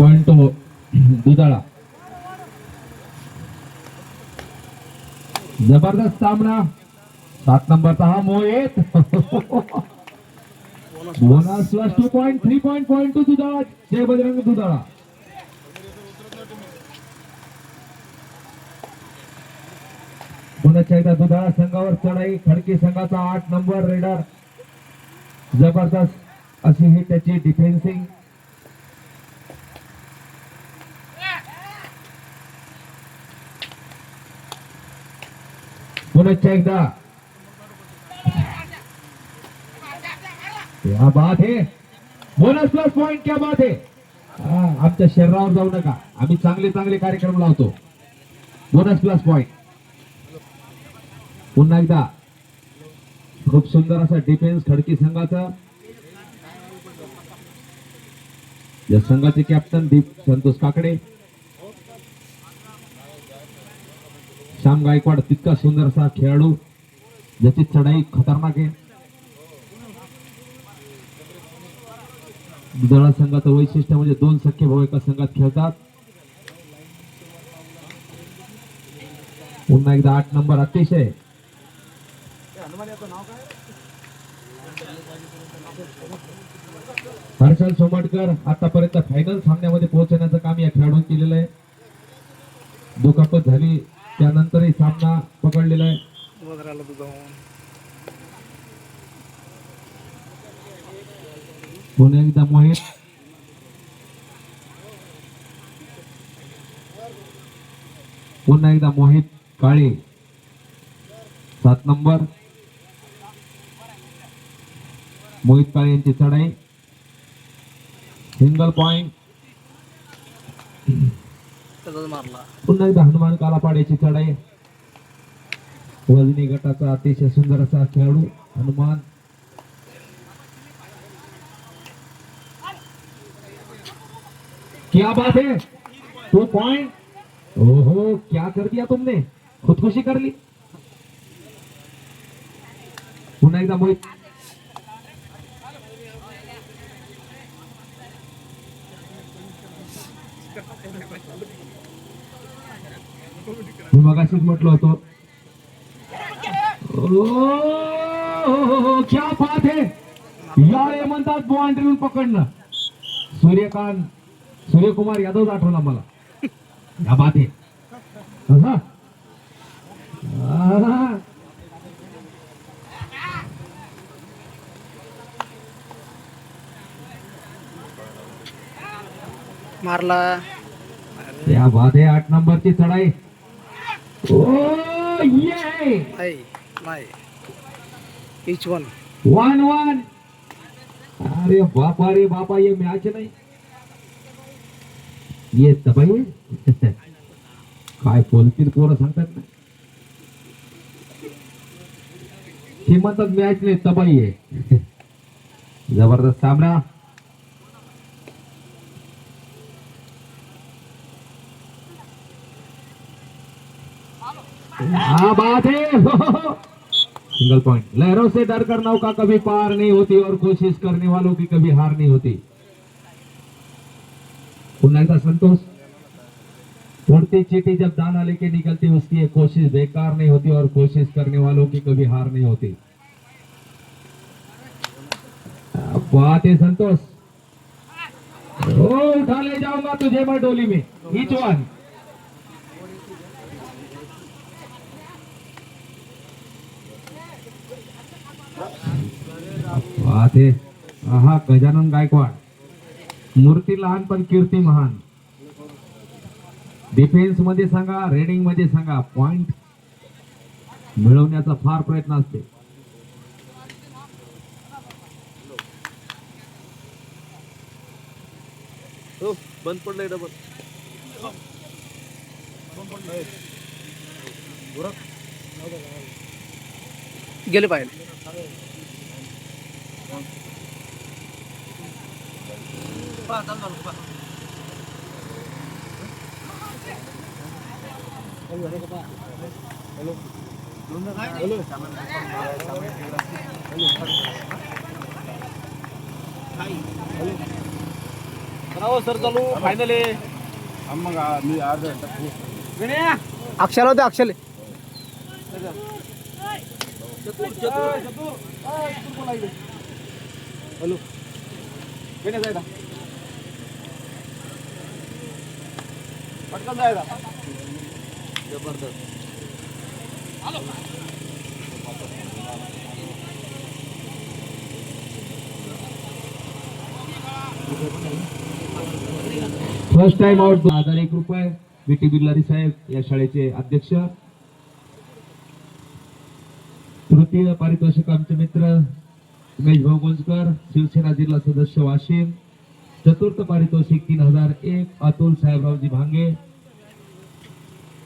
Point दुधाळा. जबरदस्त सामना. 7 नंबरचा हा Mohit. Bonus plus 2 point 3 point point two Dudhala. Jai Bajrang Dudhala. पुन्हा एकदा दुधाळा संघावर चढाई. खडकी संघाचा 8 नंबर रेडर. जबरदस्त अशी ही त्याची डिफेन्सिंग. पुन्हा एकदा क्या बात है. Bonus plus point. क्या बात है. आमच्या शरीरावर जाऊ नका. आम्ही चांगले चांगले कार्यक्रम लावतो. Bonus plus point. पुन्हा एकदा खूप सुंदर असा डिफेन्स खडकी संघाचा. या संघाचे कॅप्टन दीप संतोष काकडे. श्याम गायकवाड तितका सुंदर असा खेळाडू ज्याची चढाई खतरनाक आहे. दुधाळा संघाचं वैशिष्ट्य म्हणजे 2 सख्खे भाऊ एका संघात खेळतात. पुन्हा एकदा 8 नंबर अतिशय हर्षल सोमटकर आतापर्यंत फायनल सामन्यामध्ये पोहोचण्याचं काम या खेळाडून केलेलं आहे. दुखापत झाली त्यानंतरही सामना पकडलेला आहे. पुन्हा एकदा मोहित. पुन्हा एकदा मोहित काळे 7 नंबर. मोहित काळे यांची चढाई. Single point. पुन्हा एकदा हनुमान कालापाड्याची चढाई. वजनी गटाचा अतिशय सुंदर असा खेळाडू हनुमान. क्या बात है. 2 पॉइंट. ओहो क्या कर दिया तुमने. खुदकुशी कर ली. पुन्हा एकदा मोहित. मी मगाशीच म्हटलं होतं. ओ क्या बात है. यार म्हणतात बाउंड्रीवरून पकडणं. सूर्यकुमार यादव आठवला मला. क्या बात है. मारला. क्या बात है. 8 नंबरची चढाई. ओ ये नाही इच वन 1-1. अरे बापा रे बापा. ये मॅच नाही. ये तबाई आहे. काय बोलतील पोरं सांगतात ना. हे म्हणतात मॅच नाही तबाई आहे. जबरदस्त सामना. क्या बात है. Single point. लहरों से डर कर नौका कभी पार नहीं होती और कोशिश करने वालों की कभी हार नहीं होती. पुन्हा एकदा संतोष. उड़ती चींटी जब दाना लेके निकलती उसकी एक कोशिश बेकार नहीं होती और कोशिश करने वालों की कभी हार नहीं होती. बात है संतोष. ओ उठा ले जाऊंगा तुझे मैं डोली में. Each one. बात है. हा गजानन गायकवाड. मूर्ती लहान पण कीर्ती महान. डिफेन्स मध्ये सांगा रेडिंग मध्ये सांगा पॉइंट मिळवण्याचा फार प्रयत्न असते. बंद पडलंय डबल. गेले पाहिजे. हो सर चालू फायनल आहे मग मी अर्धा घंटा अक्षर होते अक्षर हॅलो जायला पटकन जायला जबरदस्त फर्स्ट टाइम आउट 1,001 रुपये विटी बिल्लारी साहेब या शाळेचे अध्यक्ष. तृतीय पारितोषिक आमचे मित्र उमेश भाऊ गुंजकर शिवसेना जिल्हा सदस्य वाशिम. चतुर्थ पारितोषिक 3,001 अतुल साहेबरावजी भांगे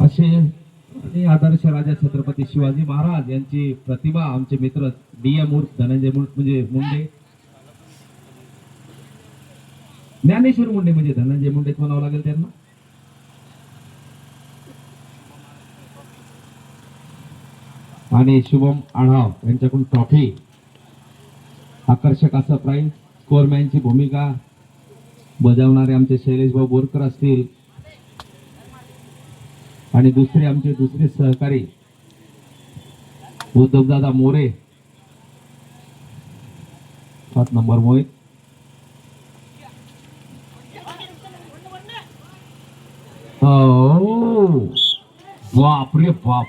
असे आणि आदर्श राजा छत्रपती शिवाजी महाराज यांची प्रतिमा आमचे मित्र डीएम उर्फ धनंजय म्हणजे मुंडे ज्ञानेश्वर मुंडे म्हणजे धनंजय मुंडेच म्हणावं लागेल त्यांना. आणि शुभम आढाव यांच्याकडून ट्रॉफी. आकर्षक असं प्राइज स्कोरमॅनची भूमिका बजावणारे आमचे शैलेश भाऊ बोरकर असतील आणि दुसरे सहकारी उद्धवदादा मोरे 7 नंबर मोहित. बाप रे बाप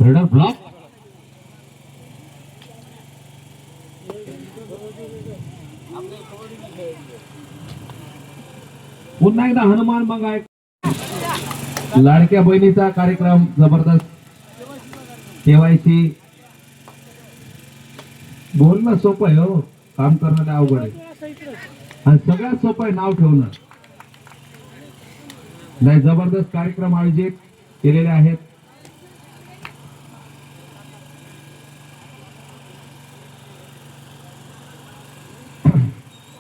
रेडर ब्लॉक. पुन्हा एकदा हनुमान मग आहे. लाडक्या बहिणीचा कार्यक्रम जबरदस्त. केवायसी बोलणं सोपं आहे हो, काम करणं अवघड आहे आणि सगळ्यात सोपं आहे नाव ठेवणं. नाही जबरदस्त कार्यक्रम आयोजित केलेले आहेत.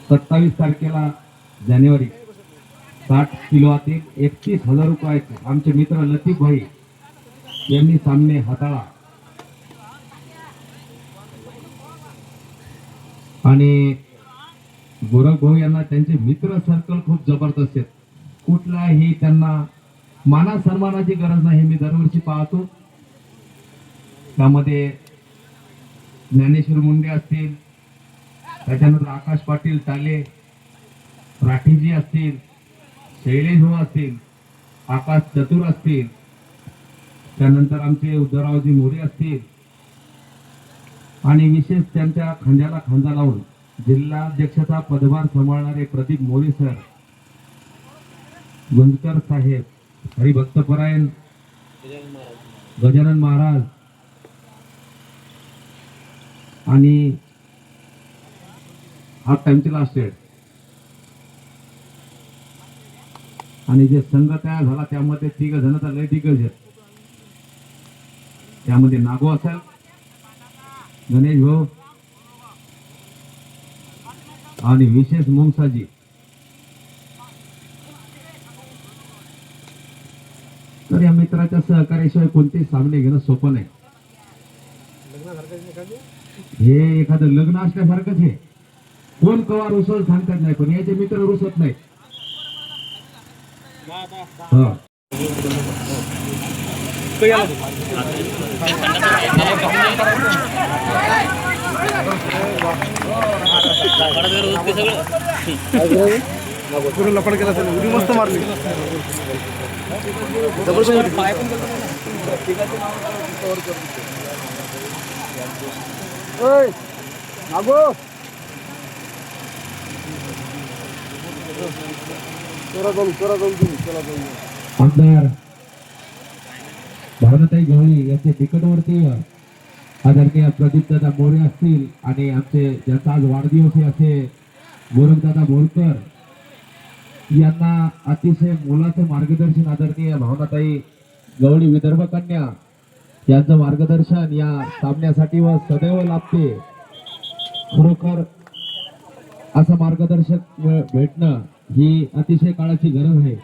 सत्तावीस तारखेला जानेवारी 60 किलो आतील 31,000 रुपये आमचे मित्र लतीफ भाई यांनी सामने हाताळा. आणि गोरख भाऊ यांना त्यांचे मित्र सर्कल खूप जबरदस्त आहेत. कुठलाही त्यांना माना सन्मानाची गरज नाही. मी दरवर्षी पाहतो त्यामध्ये ज्ञानेश्वर मुंडे असतील, त्याच्यानंतर आकाश पाटील टाले, राठीजी असतील, शैलेश भाऊ असतील, आकाश चतुर असतील, त्यानंतर आमचे उद्धवरावजी मोरे असतील आणि विशेष त्यांच्या खांद्याला खांदा लावून जिल्हाध्यक्षाचा पदभार सांभाळणारे प्रदीप मोरे सर, गुंजकर साहेब, हरिभक्तपरायण गजानन महाराज आणि हा टाइमची लास्ट डेट. आणि जे संघ तयार झाला त्यामध्ये 3 जणांचा लय दिग्गज आहेत. त्यामध्ये नागो असेल, गणेश भाऊ आणि विशेष मुंगसाजी. तर या मित्राच्या सहकार्याशिवाय कोणतेही सामने घेणं सोपं नाही. हे एखादं लग्न असल्यासारखंच आहे. कोण कवा रुसल सांगतात नाही, पण याचे मित्र रुसत नाहीत. लपड केला उडी मस्त मारली. आमदार भावनाताई गवळी यांचे निकटवर्तीय आदरणीय प्रदीपदादा मोरे असतील आणि आमचे ज्यांचा आज वाढदिवस आहे असे गोरखदादा बोरकर यांना अतिशय मोलाचं मार्गदर्शन आदरणीय भावनाताई गवळी विदर्भ कन्या यांचं मार्गदर्शन या सामन्यासाठी व सदैव लाभते. खरोखर असं मार्गदर्शक भेटणं ही अतिशय काळाची गरज आहे.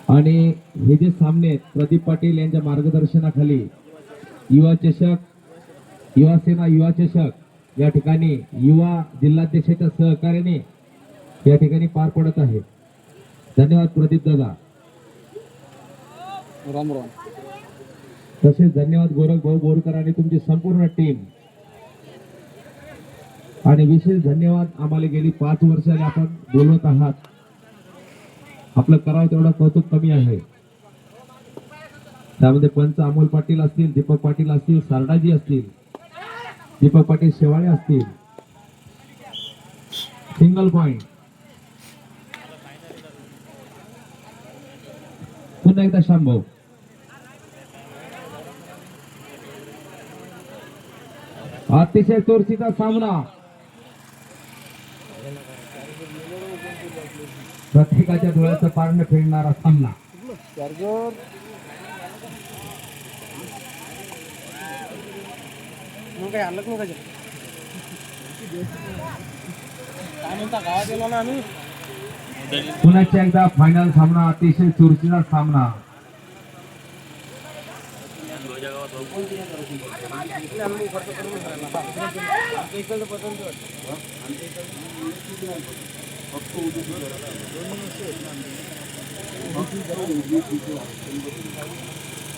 आणि हे जे सामने आहेत प्रदीप पाटील यांच्या मार्गदर्शनाखाली युवा चषक, युवा सेना युवा चषक या ठिकाणी युवा जिल्हाध्यक्षाच्या सहकार्याने या ठिकाणी पार पडत आहे. धन्यवाद प्रदीप दादा. राम राम. तसेच धन्यवाद गोरख भाऊ बोरकर आणि तुमची संपूर्ण टीम. आणि विशेष धन्यवाद आम्हाला गेली 5 वर्षाने आपण बोलवत आहात. आपलं करावं तेवढं कौतुक कमी आहे. त्यामध्ये पंच अमोल पाटील असतील, दीपक पाटील असतील, सारडाजी असतील, दीपक पाटील शेवाळे असतील. सिंगल पॉइंट पुन्हा एकदा श्याम भाऊ. अतिशय चोरशीचा सामना. प्रत्येकाच्या डोळ्याचं पारणं फेडणारा सामना. चार्जर मग काय आणलं का काय म्हणता गावात गेलो ना आम्ही. पुन्हा एकदा फायनल सामना. अतिशय चुरशीचा सामना.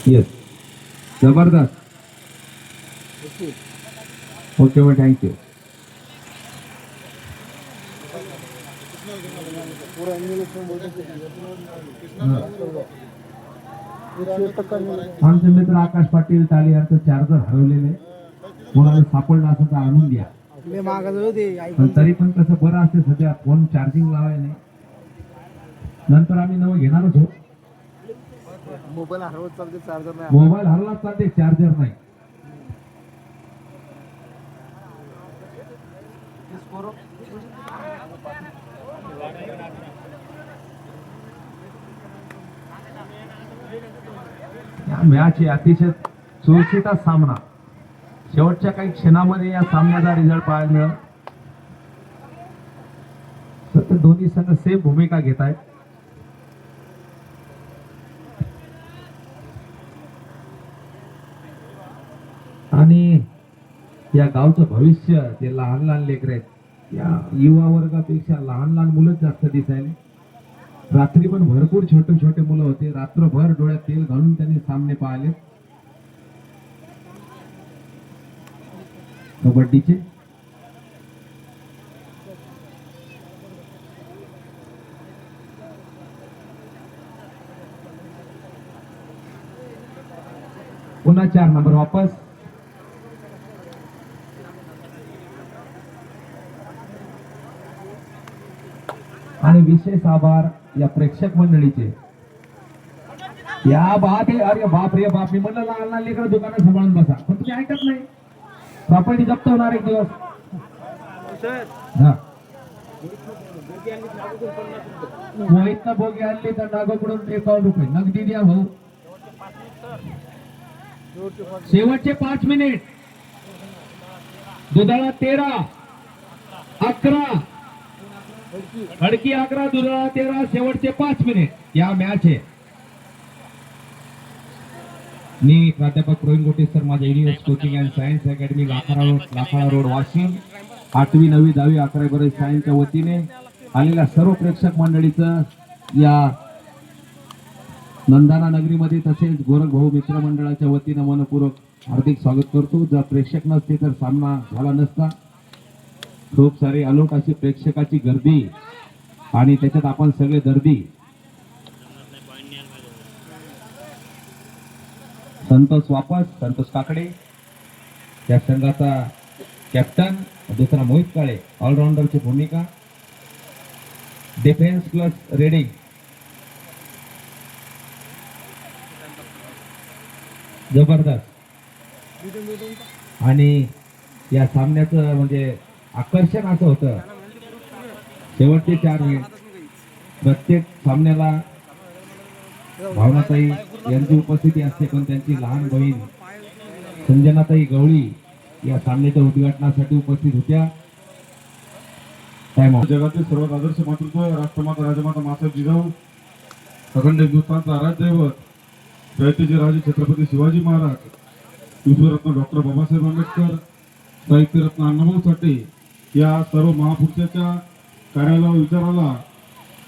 येस जबरदस्त. ओके मग थँक्यू. आमचे मित्र आकाश पाटील टाले यांचं चार्जर हरवलेले कोणाला सापडलं असं तर आणून द्या. पण तरी पण कसं बरं असते सध्या फोन चार्जिंग लावाय नाही. नंतर आम्ही नवं घेणारच हो. मोबाईल हरवत चालते चार्जर नाही. मोबाईल हरला चालते चार्जर नाही. या मॅच अतिशय चुरशीचा सामना. शेवटच्या काही क्षणामध्ये या सामन्याचा रिझल्ट पाहायला मिळाला. सतत दोन्ही संघ सेम भूमिका घेत आहेत. आणि या गावचं भविष्य ते लहान लहान लेकर आहेत. या युवा वर्गापेक्षा लहान लहान मुलंच जास्त दिसायले. रात्री पण भरपूर छोटे छोटे मुलं होते. रात्रभर डोळ्यात तेल घालून त्यांनी सामने पाहिले कबड्डीचे. पुन्हा 4 नंबर वापस. आणि विशेष आभार या प्रेक्षक मंडळीचे. या बात आहे. अरे बाप रे बाप. मी म्हणलं लहान लहान लेकर दुकानं सांभाळून बसा पण तुम्ही ऐकत नाही. प्रॉपर्टी जप्त होणार एक दिवस. हा मोहितनं बोगी आणली तर नागोकडून 51 रुपये नगदी द्या भाऊ. शेवटचे 5 मिनिट. दुधाळा 13 11 खडकी 11 दुधाळा 13. शेवटचे 5 मिनिट या मॅच आहे. मी प्राध्यापक प्रवीण गोटे सर माझ्या universe coaching and science academy Lakhala road Washim 8वी 9वी 10वी 11वी 12वी सायन्सच्या वतीने आलेल्या सर्व प्रेक्षक मंडळीचं या नंदाना नगरीमध्ये तसेच गोरख भाऊ मित्र मंडळाच्या वतीनं मनपूर्वक हार्दिक स्वागत करतो. जर प्रेक्षक नसते तर सामना झाला नसता. खूप सारी अलोट अशी प्रेक्षकाची गर्दी आणि त्याच्यात आपण सगळे दर्दी. संतोष वापस. संतोष काकडे या संघाचा कॅप्टन. दुसरा मोहित काळे ऑलराऊंडरची भूमिका. Defence plus raiding. जबरदस्त. आणि या सामन्याचं म्हणजे आकर्षण असं होतं. शेवटचे 4 मिनिट प्रत्येक सामन्याला भावनाताई यांची उपस्थिती असते पण त्यांची लहान बहीण संजनाताई गवळी या सामन्याच्या उद्घाटनासाठी उपस्थित होत्या. जगातील सर्वात आदर्श मातृत्व राष्ट्रमाता राजमाता मासाहेब जिजाऊ अखंड हिंदुस्थानचा आराध्य दैवत जयतेचे राजे छत्रपती शिवाजी महाराज विश्वरत्न डॉक्टर बाबासाहेब आंबेडकर साहित्यरत्न अण्णाभाऊ साठे या सर्व महापुरुषाच्या कार्याला विचाराला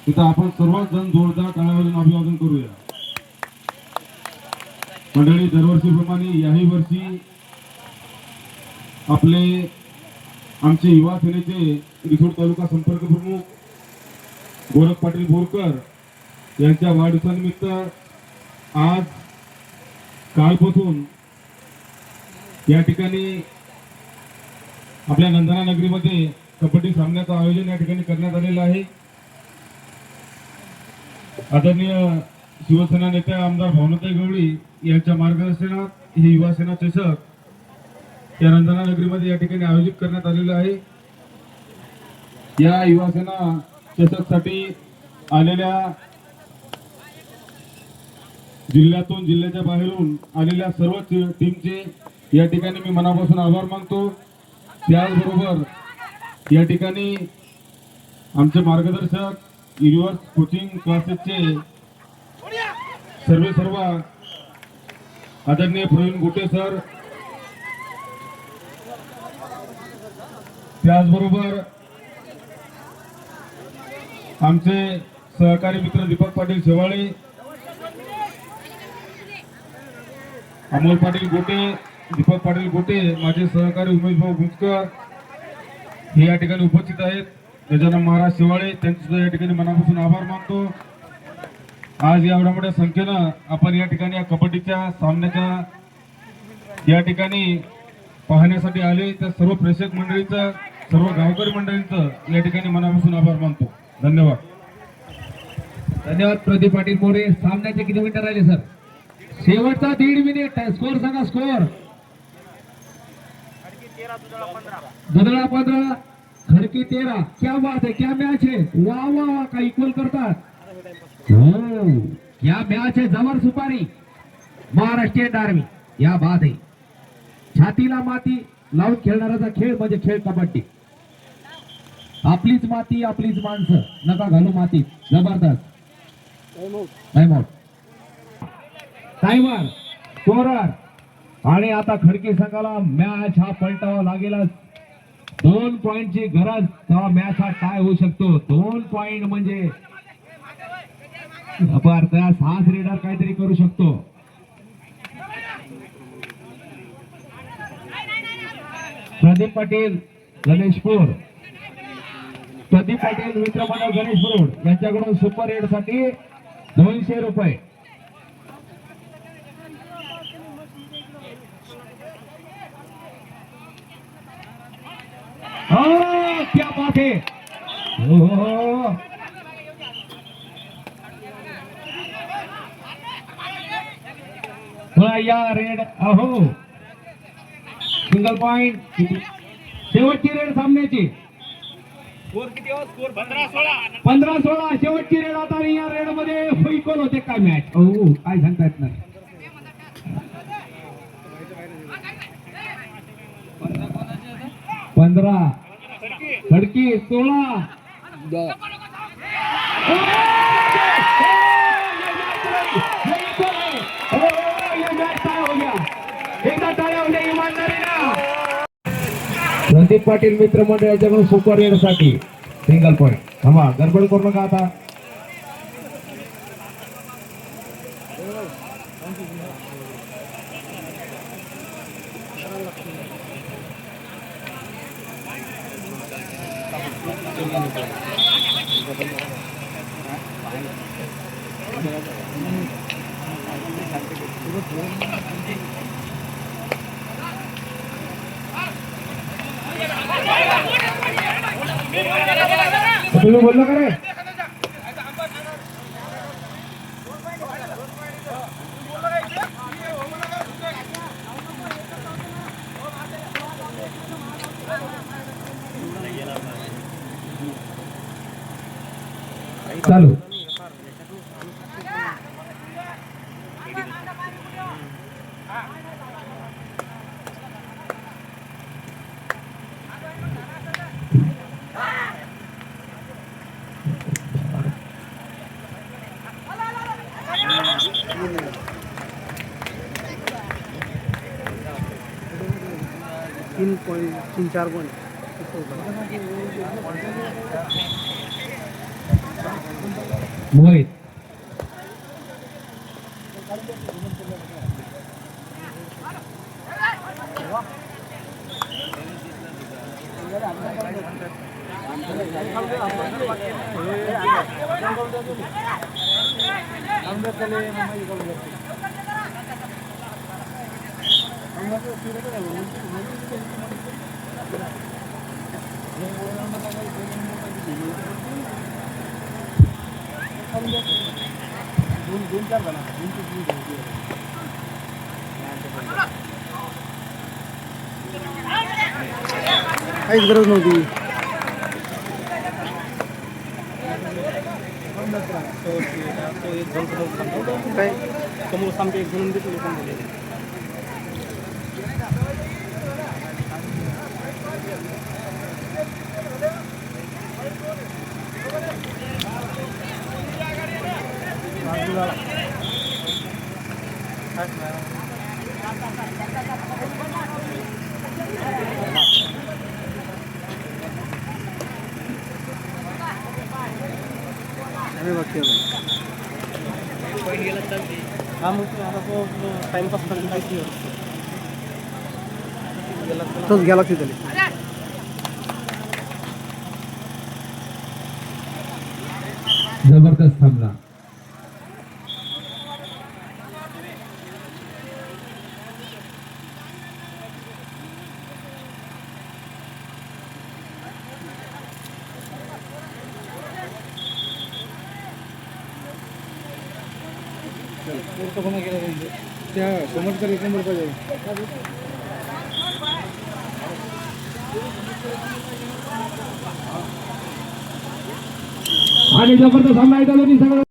तिथं आपण सर्वात जण जोरदार टाळ्यावरून अभिवादन करूया. मंडळी, दरवर्षीप्रमाणे याही वर्षी आपले आमचे युवा सेनेचे रिसोड तालुका संपर्क प्रमुख गोरख पाटील बोरकर यांच्या वाढदिवसानिमित्त आज कालपासून या ठिकाणी आपल्या नंदना नगरीमध्ये कबड्डी सामन्याचं आयोजन या ठिकाणी करण्यात आलेलं आहे. आदरणीय शिवसेना नेत्या आमदार भावनाताई गवळी यांच्या मार्गदर्शनात हे युवा सेना चषक या नंदना नगरीमध्ये या ठिकाणी आयोजित करण्यात आलेलं आहे. या युवा सेना चषकसाठी आलेल्या जिल्ह्यातून जिल्ह्याच्या बाहेरून आलेल्या सर्व टीमचे या ठिकाणी मी मनापासून आभार मानतो. त्याचबरोबर या ठिकाणी आमचे मार्गदर्शक युनिव्हर्स कोचिंग क्लासेसचे सर्व आदरणीय प्रवीण गोटे सर, त्याचबरोबर आमचे सहकारी मित्र दीपक पाटील शेवाळे, अमोल पाटील गोटे, दीपक पाटील गोटे, माझे सहकारी उमेश भाऊ गुंजकर हे या ठिकाणी उपस्थित आहेत. गजानन महाराज शेवाळे त्यांचे सुद्धा या ठिकाणी मनापासून आभार मानतो. आज एवढ्या मोठ्या संख्येनं आपण या ठिकाणी या कबड्डीच्या सामन्याच्या या ठिकाणी पाहण्यासाठी आले. त्या सर्व प्रेक्षक मंडळीचं, सर्व गावकरी मंडळींचं या ठिकाणी मनापासून आभार मानतो. धन्यवाद. धन्यवाद प्रदीप पाटील मोरे. सामन्याचे किती मिनिटं राहिले सर? शेवटचा 1.5 मिनिट. स्कोर सांगा. स्कोर दुधळा 15 खडकी 13. क्या बात है, क्या मॅच है. वा वा वा, काय इक्वल करतात. हो, क्या मॅच है. जबर सुपारी. महाराष्ट्रीयन आर्मी, या बात आहे. छातीला माती लावून खेळणाऱ्याचा खेळ म्हणजे खेळ कबड्डी. आपलीच माती, आपलीच माणसं, नका घालू माती. जबरदस्त. Time out. Timer, scorer. आणि आता खडकी संघाला मॅच हा पलटावा लागेलच. 2 पॉइंटची गरज, तेव्हा मॅच हा टाय होऊ शकतो. 2 पॉइंट म्हणजे साहस रेडर काहीतरी करू शकतो. प्रदीप पाटील गणेशपूर, प्रदीप पाटील मित्रमंडळ गणेशपूर यांच्याकडून सुपर 8 साठी 200 रुपये. क्या बात है. या रेड. अहो, सिंगल पॉइंट. शेवटची रेड सामन्याची. 15-16 शेवटची रेड. आता या रेड मध्ये इक्वल होते काय मॅच. हो, काय सांगता येत नाही. 15 खडकी 16. प्रदीप पाटील मित्रमंडळ याच्याकडून सुपर 8 साठी सिंगल पॉइंट. थांबा, गडबड करू नका आता. तुम्ही बोललो का रे? चालू. 3.4 पॉईंट मोहित काहीच गरज नव्हती. काय समोर सांगते एक जण देतो हा मग आता तो टाइमपास तोच गेला तिथे. जबरदस्त थांबला. त्या समोरचा एक नंबर पाहिजे. आणि जबरदस्त थांबला.